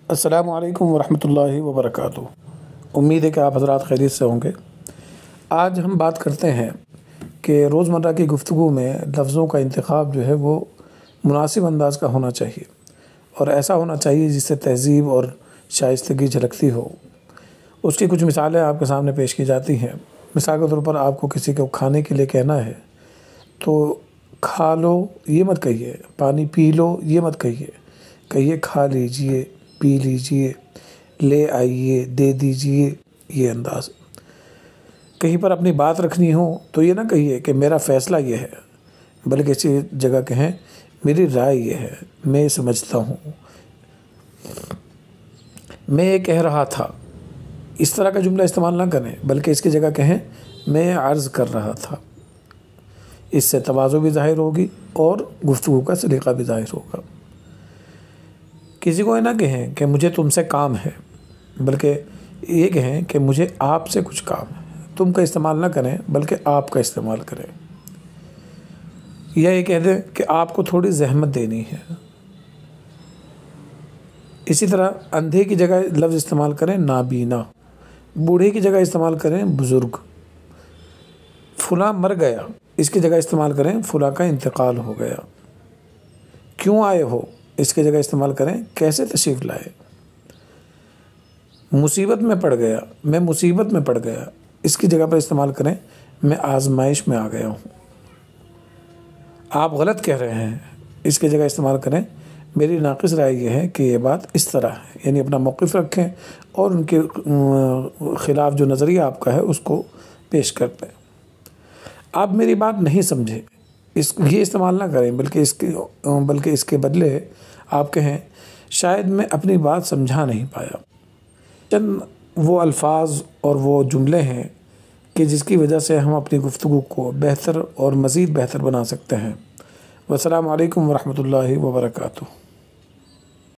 السلام علیکم ورحمۃ اللہ وبرکاتہ۔ امید ہے کہ آپ حضرات خیریت سے ہوں گے۔ آج ہم بات کرتے ہیں کہ روزمرہ کی گفتگو میں لفظوں کا انتخاب جو ہے وہ مناسب انداز کا ہونا چاہیے، اور ایسا ہونا چاہیے جس سے تہذیب اور شائستگی جھلکتی ہو۔ اس کی کچھ مثالیں آپ کے سامنے پیش کی جاتی ہیں۔ مثال کے طور پر آپ کو کسی کو کھانے کے لیے کہنا ہے تو کھا لو یہ مت کہیے، پانی پی لو یہ مت کہیے کھا لیجئے، پی لیجئے، لے آئیے، دے دیجئے، یہ انداز۔ کہیں پر اپنی بات رکھنی ہو تو یہ نہ کہیے کہ میرا فیصلہ یہ ہے، بلکہ اسی جگہ کہیں میری رائے یہ ہے، میں سمجھتا ہوں، میں یہ کہہ رہا تھا۔ اس طرح کا جملہ استعمال نہ کریں، بلکہ اس کی جگہ کہیں میں عرض کر رہا تھا۔ اس سے تواضع بھی ظاہر ہوگی اور گفتگو کا سلیقہ بھی ظاہر ہوگا۔ کسی کو یہ نہ کہیں کہ مجھے تم سے کام ہے، بلکہ یہ کہیں کہ مجھے آپ سے کچھ کام ہے۔ تم کا استعمال نہ کریں بلکہ آپ کا استعمال کریں، یا یہ کہہ دیں کہ آپ کو تھوڑی زحمت دینی ہے۔ اسی طرح اندھے کی جگہ لفظ استعمال کریں نابینا، بوڑھے کی جگہ استعمال کریں بزرگ۔ فلاں مر گیا، اس کی جگہ استعمال کریں فلاں کا انتقال ہو گیا۔ کیوں آئے ہو، اس کی جگہ استعمال کریں کیسے تشریف لائے۔ مصیبت میں پڑ گیا، میں مصیبت میں پڑ گیا، اس کی جگہ پر استعمال کریں میں آزمائش میں آ گیا ہوں۔ آپ غلط کہہ رہے ہیں، اس کی جگہ استعمال کریں میری ناقص رائے یہ ہے کہ یہ بات اس طرح ہے، یعنی اپنا موقف رکھیں اور ان کے خلاف جو نظریہ آپ کا ہے اس کو پیش کرتے ہیں۔ آپ میری بات نہیں سمجھے، یہ استعمال نہ کریں، بلکہ اس کے بدلے آپ کہیں شاید میں اپنی بات سمجھا نہیں پایا۔ چند وہ الفاظ اور وہ جملے ہیں کہ جس کی وجہ سے ہم اپنی گفتگو کو بہتر اور مزید بہتر بنا سکتے ہیں۔ والسلام علیکم ورحمۃ اللہ وبرکاتہ۔